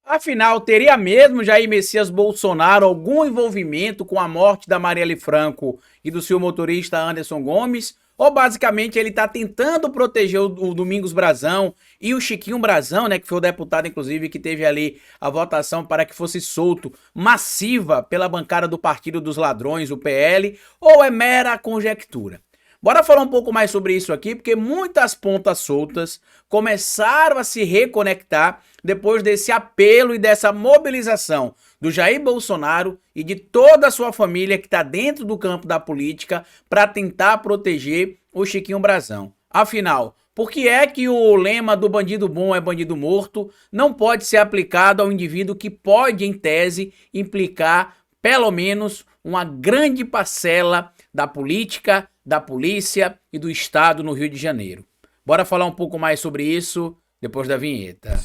Afinal, teria mesmo Jair Messias Bolsonaro algum envolvimento com a morte da Marielle Franco e do seu motorista Anderson Gomes? Ou basicamente ele está tentando proteger o Domingos Brazão e o Chiquinho Brazão, né, que foi o deputado inclusive que teve ali a votação para que fosse solto massiva pela bancada do Partido dos Ladrões, o PL, ou é mera conjectura? Bora falar um pouco mais sobre isso aqui, porque muitas pontas soltas começaram a se reconectar depois desse apelo e dessa mobilização do Jair Bolsonaro e de toda a sua família que está dentro do campo da política para tentar proteger o Chiquinho Brazão. Afinal, por que é que o lema do bandido bom é bandido morto não pode ser aplicado ao indivíduo que pode, em tese, implicar pelo menos uma grande parcela da política, da polícia e do Estado no Rio de Janeiro? Bora falar um pouco mais sobre isso depois da vinheta.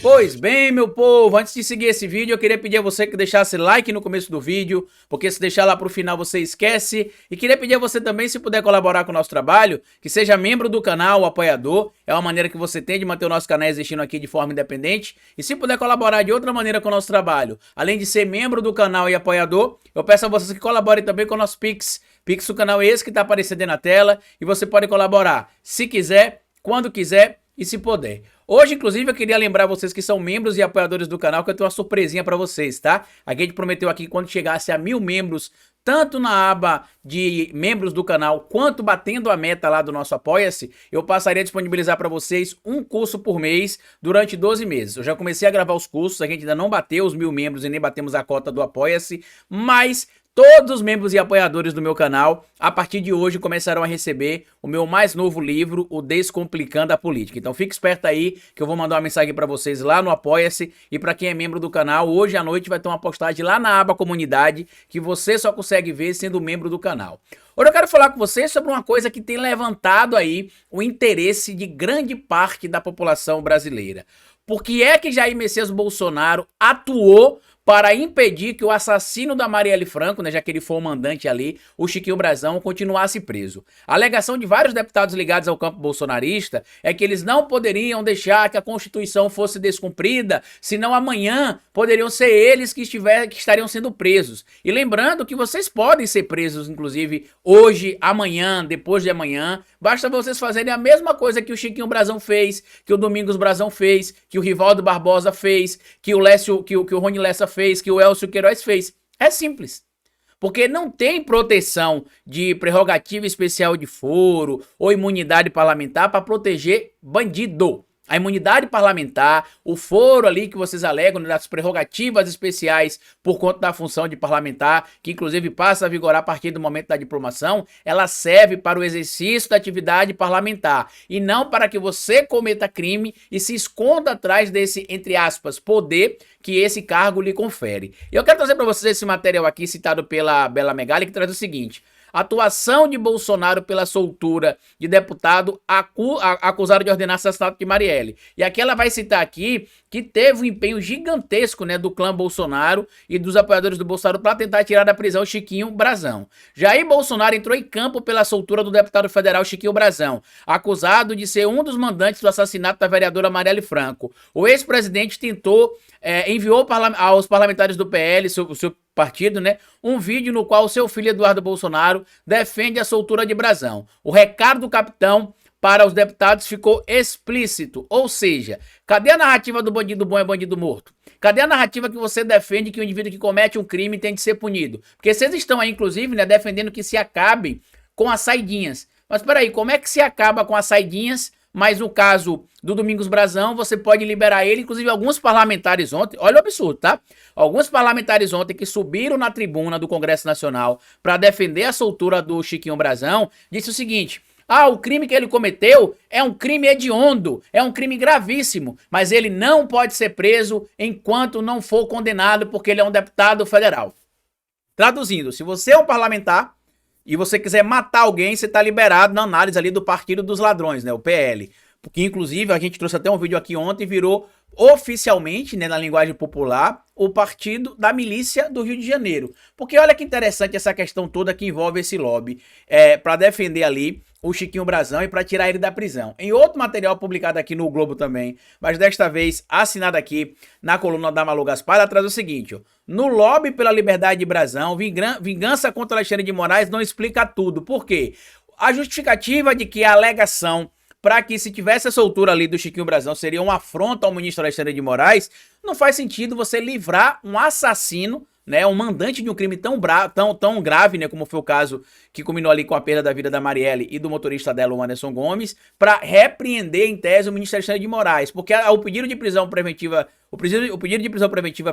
Pois bem, meu povo, antes de seguir esse vídeo, eu queria pedir a você que deixasse like no começo do vídeo, porque se deixar lá pro final você esquece. E queria pedir a você também, se puder colaborar com o nosso trabalho, que seja membro do canal, apoiador. É uma maneira que você tem de manter o nosso canal existindo aqui de forma independente. E se puder colaborar de outra maneira com o nosso trabalho, além de ser membro do canal e apoiador, eu peço a vocês que colaborem também com o nosso Pix. Pix do canal é esse que tá aparecendo aí na tela, e você pode colaborar se quiser, quando quiser e se puder. Hoje, inclusive, eu queria lembrar vocês que são membros e apoiadores do canal que eu tenho uma surpresinha pra vocês, tá? A gente prometeu aqui que quando chegasse a 1000 membros, tanto na aba de membros do canal, quanto batendo a meta lá do nosso Apoia-se, eu passaria a disponibilizar para vocês um curso por mês durante 12 meses. Eu já comecei a gravar os cursos, a gente ainda não bateu os 1000 membros e nem batemos a cota do Apoia-se, mas todos os membros e apoiadores do meu canal, a partir de hoje, começarão a receber o meu mais novo livro, O Descomplicando a Política. Então fique esperto aí, que eu vou mandar uma mensagem para vocês lá no Apoia-se. E para quem é membro do canal, hoje à noite vai ter uma postagem lá na aba Comunidade, que você só consegue ver sendo membro do canal. Hoje eu quero falar com vocês sobre uma coisa que tem levantado aí o interesse de grande parte da população brasileira. Por que é que Jair Messias Bolsonaro atuou para impedir que o assassino da Marielle Franco, né, já que ele foi o mandante ali, o Chiquinho Brazão, continuasse preso? A alegação de vários deputados ligados ao campo bolsonarista é que eles não poderiam deixar que a Constituição fosse descumprida, senão amanhã poderiam ser eles que estariam sendo presos. E lembrando que vocês podem ser presos, inclusive, hoje, amanhã, depois de amanhã. Basta vocês fazerem a mesma coisa que o Chiquinho Brazão fez, que o Domingos Brazão fez, que o Rivaldo Barbosa fez, que o Rony Lessa fez, que o Elcio Queiroz fez. É simples. Porque não tem proteção de prerrogativa especial de foro ou imunidade parlamentar para proteger bandido. A imunidade parlamentar, o foro ali que vocês alegam das prerrogativas especiais por conta da função de parlamentar, que inclusive passa a vigorar a partir do momento da diplomação, ela serve para o exercício da atividade parlamentar e não para que você cometa crime e se esconda atrás desse, entre aspas, poder que esse cargo lhe confere. E eu quero trazer para vocês esse material aqui citado pela Bela Megali, que traz o seguinte: atuação de Bolsonaro pela soltura de deputado acusado de ordenar assassinato de Marielle. E aqui ela vai citar aqui que teve um empenho gigantesco, né, do clã Bolsonaro e dos apoiadores do Bolsonaro para tentar tirar da prisão Chiquinho Brazão. Jair Bolsonaro entrou em campo pela soltura do deputado federal Chiquinho Brazão, acusado de ser um dos mandantes do assassinato da vereadora Marielle Franco. O ex-presidente enviou aos parlamentares do PL, o seu partido, né, um vídeo no qual seu filho Eduardo Bolsonaro defende a soltura de Brazão. O recado do capitão para os deputados ficou explícito, ou seja, cadê a narrativa do bandido bom é bandido morto? Cadê a narrativa que você defende que o indivíduo que comete um crime tem de ser punido? Porque vocês estão aí, inclusive, né, defendendo que se acabe com as saidinhas. Mas peraí, como é que se acaba com as saidinhas? Mas no caso do Domingos Brazão, você pode liberar ele, inclusive alguns parlamentares ontem, olha o absurdo, tá? Alguns parlamentares ontem que subiram na tribuna do Congresso Nacional para defender a soltura do Chiquinho Brazão, disse o seguinte: o crime que ele cometeu é um crime hediondo, é um crime gravíssimo, mas ele não pode ser preso enquanto não for condenado porque ele é um deputado federal. Traduzindo, se você é um parlamentar e você quiser matar alguém, você está liberado na análise ali do Partido dos Ladrões, né, o PL. que inclusive a gente trouxe até um vídeo aqui ontem, virou oficialmente, né, na linguagem popular, o partido da milícia do Rio de Janeiro. Porque olha que interessante essa questão toda que envolve esse lobby para defender ali o Chiquinho Brazão e para tirar ele da prisão. Em outro material publicado aqui no Globo também, mas desta vez assinado aqui na coluna da Malu Gaspar, ela traz o seguinte, ó: no lobby pela liberdade de Brazão, vingança contra Alexandre de Moraes não explica tudo. Por quê? A justificativa de que a alegação para que se tivesse a soltura ali do Chiquinho Brazão seria uma afronta ao ministro Alexandre de Moraes, não faz sentido você livrar um assassino, né, um mandante de um crime tão grave, né, como foi o caso que culminou ali com a perda da vida da Marielle e do motorista dela, o Anderson Gomes, para repreender em tese o ministro Alexandre de Moraes, porque o pedido de prisão preventiva,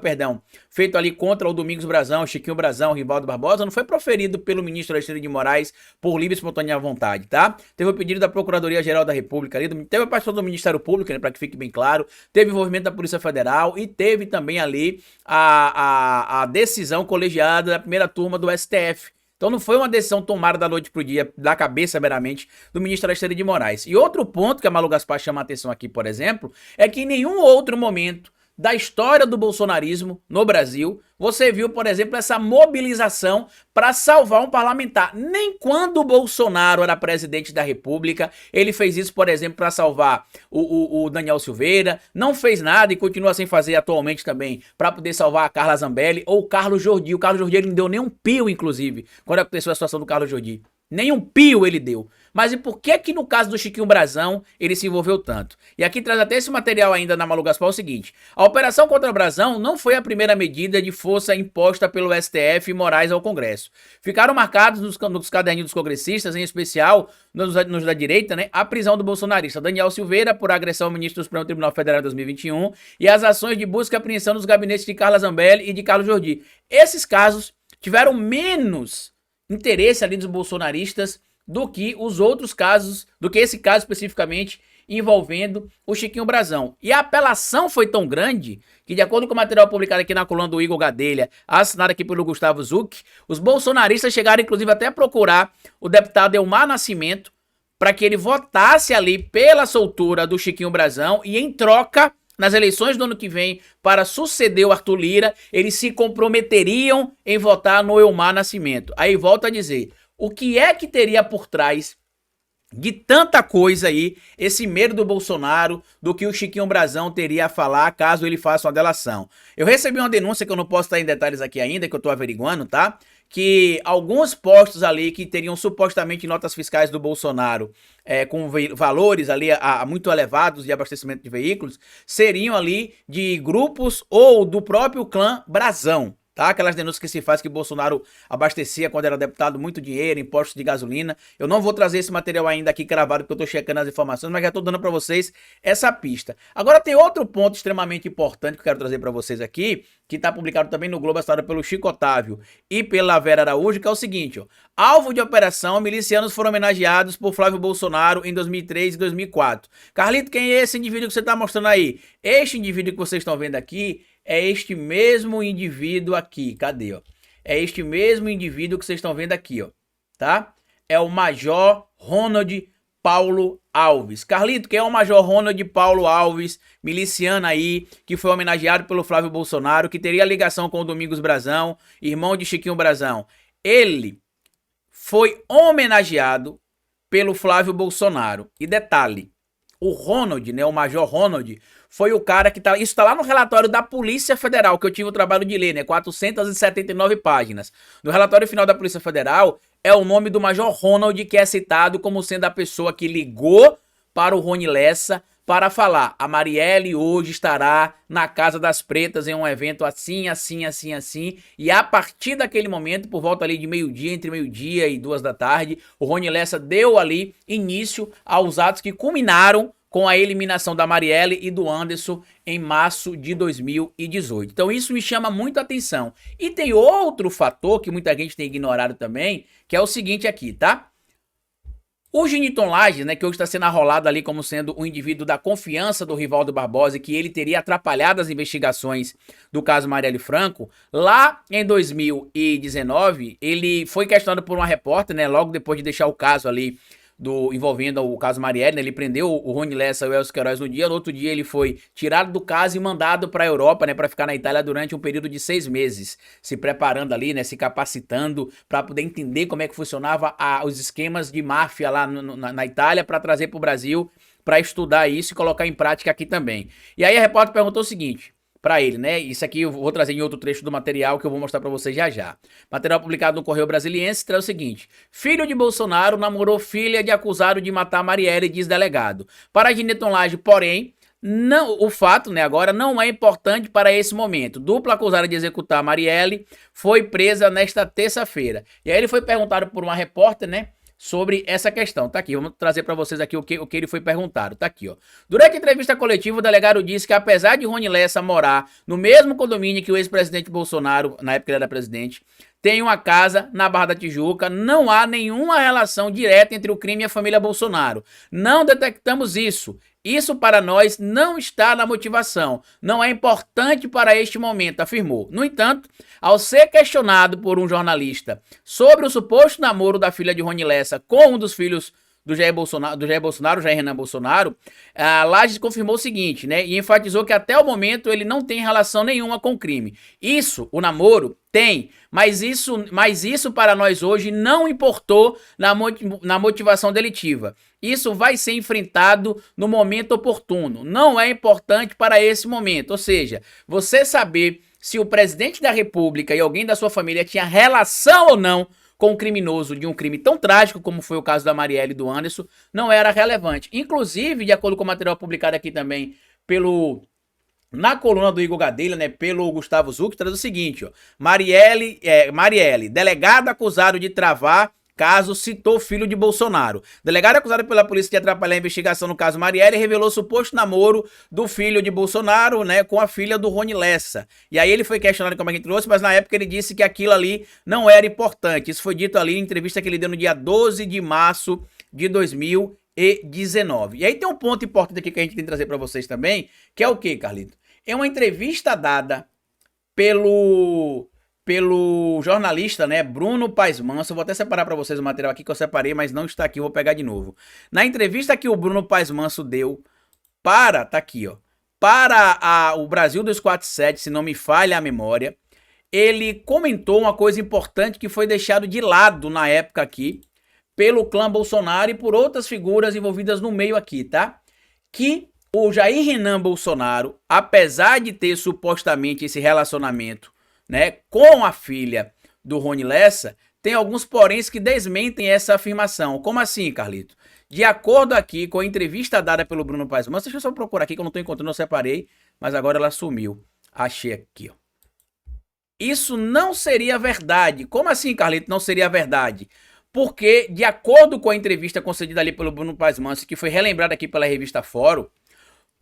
perdão, feito ali contra o Domingos Brazão, Chiquinho Brazão, Rivaldo Barbosa, não foi proferido pelo ministro Alexandre de Moraes por livre e espontânea vontade, tá? Teve o pedido da Procuradoria-Geral da República ali, teve a participação do Ministério Público, né, para que fique bem claro, teve envolvimento da Polícia Federal e teve também ali a decisão colegiada da primeira turma do STF. Então não foi uma decisão tomada da noite pro dia, da cabeça meramente, do ministro Alexandre de Moraes. E outro ponto que a Malu Gaspar chama a atenção aqui, por exemplo, é que em nenhum outro momento da história do bolsonarismo no Brasil, você viu, por exemplo, essa mobilização para salvar um parlamentar. Nem quando o Bolsonaro era presidente da República, ele fez isso, por exemplo, para salvar o Daniel Silveira, não fez nada e continua sem fazer atualmente também, para poder salvar a Carla Zambelli ou o Carlos Jordi. O Carlos Jordi ele não deu nem um pio, inclusive, quando aconteceu a situação do Carlos Jordi. Nem um pio ele deu. Mas e por que no caso do Chiquinho Brazão ele se envolveu tanto? E aqui traz até esse material ainda na Malu Gaspar o seguinte: a operação contra o Brazão não foi a primeira medida de força imposta pelo STF e Moraes ao Congresso. Ficaram marcados nos caderninhos dos congressistas, em especial nos da direita, né, a prisão do bolsonarista Daniel Silveira por agressão ao ministro do Supremo Tribunal Federal em 2021 e as ações de busca e apreensão nos gabinetes de Carla Zambelli e de Carlos Jordi. Esses casos tiveram menos interesse ali dos bolsonaristas do que os outros casos, do que esse caso especificamente envolvendo o Chiquinho Brazão. E a apelação foi tão grande que, de acordo com o material publicado aqui na coluna do Igor Gadelha, assinado aqui pelo Gustavo Zucchi, os bolsonaristas chegaram inclusive até a procurar o deputado Elmar Nascimento para que ele votasse ali pela soltura do Chiquinho Brazão e, em troca, nas eleições do ano que vem, para suceder o Arthur Lira, eles se comprometeriam em votar no Elmar Nascimento. Aí volto a dizer, o que é que teria por trás de tanta coisa aí, esse medo do Bolsonaro, do que o Chiquinho Brazão teria a falar caso ele faça uma delação? Eu recebi uma denúncia que eu não posso estar em detalhes aqui ainda, que eu tô averiguando, tá? Que alguns postos ali que teriam supostamente notas fiscais do Bolsonaro com valores ali muito elevados de abastecimento de veículos, seriam ali de grupos ou do próprio clã Brazão. Tá? Aquelas denúncias que se faz que Bolsonaro abastecia quando era deputado muito dinheiro, impostos de gasolina. Eu não vou trazer esse material ainda aqui gravado porque eu tô checando as informações, mas já tô dando para vocês essa pista. Agora tem outro ponto extremamente importante que eu quero trazer para vocês aqui, que tá publicado também no Globo, assinado pelo Chico Otávio e pela Vera Araújo, que é o seguinte, ó: alvo de operação, milicianos foram homenageados por Flávio Bolsonaro em 2003 e 2004. Carlito, quem é esse indivíduo que você tá mostrando aí? Este indivíduo que vocês estão vendo aqui é este mesmo indivíduo aqui. Cadê, ó? É este mesmo indivíduo que vocês estão vendo aqui, ó. Tá? É o Major Ronald Paulo Alves. Carlito, quem é o Major Ronald Paulo Alves, miliciano aí, que foi homenageado pelo Flávio Bolsonaro, que teria ligação com o Domingos Brazão, irmão de Chiquinho Brazão? Ele foi homenageado pelo Flávio Bolsonaro. E detalhe, o Ronald, né, o Major Ronald, foi o cara que tá... Isso tá lá no relatório da Polícia Federal, que eu tive o trabalho de ler, né? 479 páginas. No relatório final da Polícia Federal, é o nome do Major Ronald que é citado como sendo a pessoa que ligou para o Rony Lessa para falar: a Marielle hoje estará na Casa das Pretas em um evento assim, assim, assim, assim. E a partir daquele momento, por volta ali de meio-dia, entre meio-dia e 2 da tarde, o Rony Lessa deu ali início aos atos que culminaram com a eliminação da Marielle e do Anderson em março de 2018. Então isso me chama muito a atenção. E tem outro fator que muita gente tem ignorado também, que é o seguinte aqui, tá? O Geniton Lages, né, que hoje está sendo arrolado ali como sendo um indivíduo da confiança do Rivaldo Barbosa e que ele teria atrapalhado as investigações do caso Marielle Franco, lá em 2019, ele foi questionado por uma repórter, né, logo depois de deixar o caso ali envolvendo o caso Marielle, né? Ele prendeu o Rony Lessa e o Elcio Queiroz no dia, no outro dia ele foi tirado do caso e mandado para a Europa, né, para ficar na Itália durante um período de 6 meses, se preparando ali, né, se capacitando para poder entender como é que funcionava os esquemas de máfia lá na Itália, para trazer para o Brasil, para estudar isso e colocar em prática aqui também. E aí a repórter perguntou o seguinte para ele, né? Isso aqui eu vou trazer em outro trecho do material que eu vou mostrar para vocês já já. Material publicado no Correio Brasiliense traz o seguinte: filho de Bolsonaro namorou filha de acusado de matar Marielle, diz delegado. Para Gineton Lage, porém, não, o fato, né, agora não é importante para esse momento. Dupla acusada de executar Marielle foi presa nesta terça-feira. E aí ele foi perguntado por uma repórter, né, sobre essa questão. Tá aqui, vamos trazer para vocês aqui o que ele foi perguntado. Tá aqui, ó. Durante a entrevista coletiva, o delegado disse que apesar de Rony Lessa morar no mesmo condomínio que o ex-presidente Bolsonaro, na época ele era presidente, tem uma casa na Barra da Tijuca, não há nenhuma relação direta entre o crime e a família Bolsonaro. Não detectamos isso. Isso para nós não está na motivação, não é importante para este momento, afirmou. No entanto, ao ser questionado por um jornalista sobre o suposto namoro da filha de Rony Lessa com um dos filhos do Jair Bolsonaro, Jair Renan Bolsonaro, a Lages confirmou o seguinte, né, e enfatizou que até o momento ele não tem relação nenhuma com o crime. Isso, o namoro, tem, mas isso para nós hoje não importou na motivação delitiva. Isso vai ser enfrentado no momento oportuno. Não é importante para esse momento. Ou seja, você saber se o presidente da República e alguém da sua família tinha relação ou não com o criminoso de um crime tão trágico como foi o caso da Marielle e do Anderson, não era relevante. Inclusive, de acordo com o material publicado aqui também na coluna do Igor Gadelha, né, pelo Gustavo Zucchi, traz o seguinte, ó, Marielle, delegado acusado de travar caso, citou filho de Bolsonaro. Delegado acusado pela polícia de atrapalhar a investigação no caso Marielle revelou suposto namoro do filho de Bolsonaro, né, com a filha do Rony Lessa. E aí ele foi questionado como a gente trouxe, mas na época ele disse que aquilo ali não era importante. Isso foi dito ali em entrevista que ele deu no dia 12 de março de 2019. E aí tem um ponto importante aqui que a gente tem que trazer para vocês também, que é o que, Carlito? É uma entrevista dada pelo jornalista, né, Bruno Paes Manso. Eu vou até separar para vocês o material aqui que eu separei, mas não está aqui, eu vou pegar de novo. Na entrevista que o Bruno Paes Manso deu tá aqui, ó, para o Brasil 247, se não me falha a memória, ele comentou uma coisa importante que foi deixado de lado na época aqui, pelo clã Bolsonaro e por outras figuras envolvidas no meio aqui, tá? Que o Jair Renan Bolsonaro, apesar de ter supostamente esse relacionamento, né, com a filha do Rony Lessa, tem alguns poréns que desmentem essa afirmação. Como assim, Carlito? De acordo aqui com a entrevista dada pelo Bruno Paes Manso, deixa eu só procurar aqui que eu não estou encontrando, eu separei, mas agora ela sumiu. Achei aqui, ó. Isso não seria verdade. Como assim, Carlito, não seria verdade? Porque, de acordo com a entrevista concedida ali pelo Bruno Paes Manso, que foi relembrada aqui pela revista Fórum,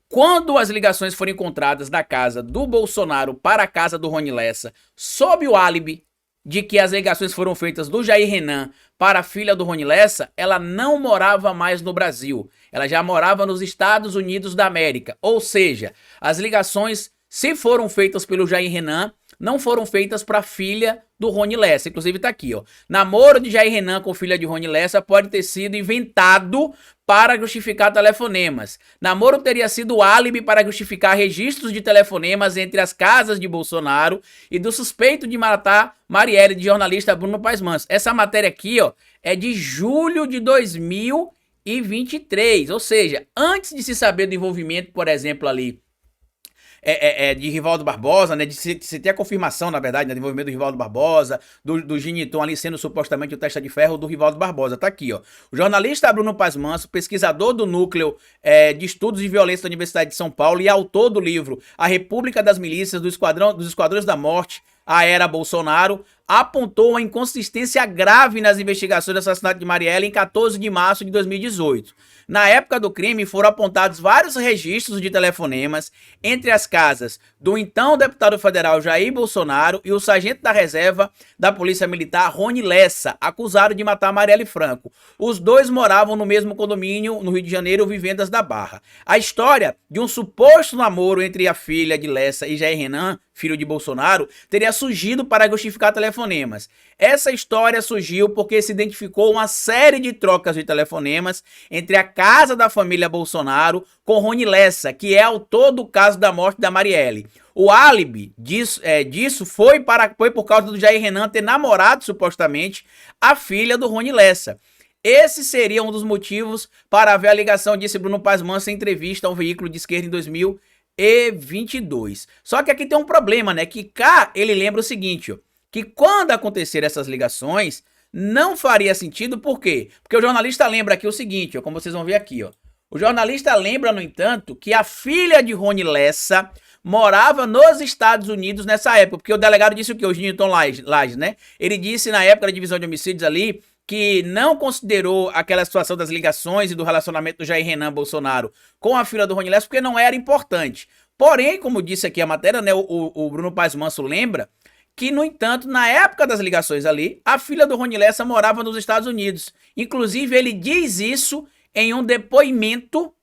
quando as ligações foram encontradas da casa do Bolsonaro para a casa do Rony Lessa, sob o álibi de que as ligações foram feitas do Jair Renan para a filha do Rony Lessa, ela não morava mais no Brasil. Ela já morava nos Estados Unidos da América. Ou seja, as ligações, se foram feitas pelo Jair Renan, não foram feitas para a filha do Rony Lessa. Inclusive tá aqui, ó. Namoro de Jair Renan com filha de Rony Lessa pode ter sido inventado para justificar telefonemas. Namoro teria sido álibi para justificar registros de telefonemas entre as casas de Bolsonaro e do suspeito de matar Marielle, de jornalista Bruno Paes Manso. Essa matéria aqui, ó, é de julho de 2023. Ou seja, antes de se saber do envolvimento, por exemplo, ali de Rivaldo Barbosa, né, de se ter a confirmação, na verdade, né, do envolvimento do Rivaldo Barbosa, do Giniton ali sendo supostamente o testa de ferro do Rivaldo Barbosa. Tá aqui, ó. O jornalista Bruno Paes Manso, pesquisador do Núcleo de Estudos de Violência da Universidade de São Paulo e autor do livro A República das Milícias, dos Esquadrões da Morte, a Era Bolsonaro, apontou uma inconsistência grave nas investigações do assassinato de Marielle em 14 de março de 2018. Na época do crime, foram apontados vários registros de telefonemas entre as casas do então deputado federal Jair Bolsonaro e o sargento da reserva da Polícia Militar Rony Lessa, acusado de matar Marielle Franco. Os dois moravam no mesmo condomínio no Rio de Janeiro, Vivendas da Barra. A história de um suposto namoro entre a filha de Lessa e Jair Renan, filho de Bolsonaro, teria surgido para justificar telefonemas telefonemas. Essa história surgiu porque se identificou uma série de trocas de telefonemas entre a casa da família Bolsonaro com Rony Lessa, que é autor do caso da morte da Marielle. O álibi disso foi por causa do Jair Renan ter namorado, supostamente, a filha do Rony Lessa. Esse seria um dos motivos para haver a ligação, disse Bruno Paz Manso em entrevista a um veículo de esquerda em 2022. Só que aqui tem um problema, né? Que cá ele lembra o seguinte, ó, que quando acontecer essas ligações, não faria sentido, por quê? Porque o jornalista lembra aqui o seguinte, ó, como vocês vão ver aqui, ó. O jornalista lembra, no entanto, que a filha de Rony Lessa morava nos Estados Unidos nessa época, porque o delegado disse o quê? O Ginilton Lages, né? Ele disse na época da divisão de homicídios ali que não considerou aquela situação das ligações e do relacionamento do Jair Renan Bolsonaro com a filha do Rony Lessa porque não era importante. Porém, como disse aqui a matéria, né, o Bruno Paz Manso lembra que, no entanto, na época das ligações ali, a filha do Rony Lessa morava nos Estados Unidos. Inclusive, ele diz isso em um depoimento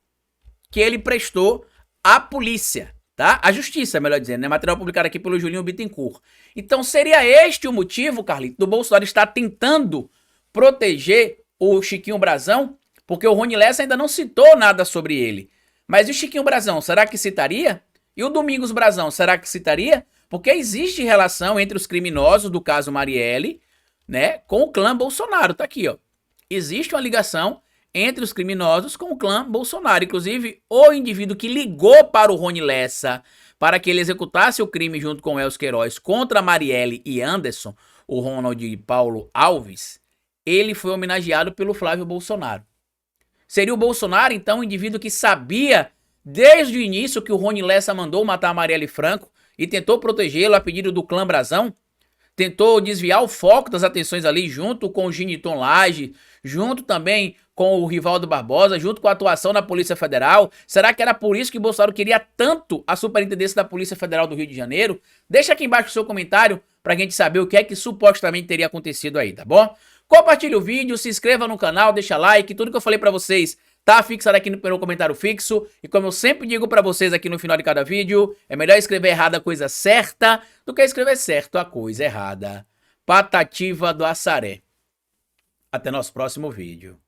que ele prestou à polícia, tá? À justiça, melhor dizendo, né? Material publicado aqui pelo Julinho Bittencourt. Então, seria este o motivo, Carlito, do Bolsonaro estar tentando proteger o Chiquinho Brazão, porque o Rony Lessa ainda não citou nada sobre ele. Mas e o Chiquinho Brazão, será que citaria? E o Domingos Brazão, será que citaria? Porque existe relação entre os criminosos do caso Marielle, né, com o clã Bolsonaro. Tá aqui, ó. Existe uma ligação entre os criminosos com o clã Bolsonaro. Inclusive, o indivíduo que ligou para o Rony Lessa para que ele executasse o crime junto com Elcio Queiroz contra Marielle e Anderson, o Ronald Paulo Alves, ele foi homenageado pelo Flávio Bolsonaro. Seria o Bolsonaro, então, um indivíduo que sabia desde o início que o Rony Lessa mandou matar a Marielle Franco e tentou protegê-lo a pedido do clã Brazão? Tentou desviar o foco das atenções ali junto com o Ginilton Lages, junto também com o Rivaldo Barbosa, junto com a atuação da Polícia Federal? Será que era por isso que o Bolsonaro queria tanto a superintendência da Polícia Federal do Rio de Janeiro? Deixa aqui embaixo o seu comentário pra gente saber o que é que supostamente teria acontecido aí, tá bom? Compartilhe o vídeo, se inscreva no canal, deixa like, tudo que eu falei pra vocês tá fixado aqui no comentário fixo. E como eu sempre digo pra vocês aqui no final de cada vídeo, é melhor escrever errado a coisa certa do que escrever certo a coisa errada. Patativa do Assaré. Até nosso próximo vídeo.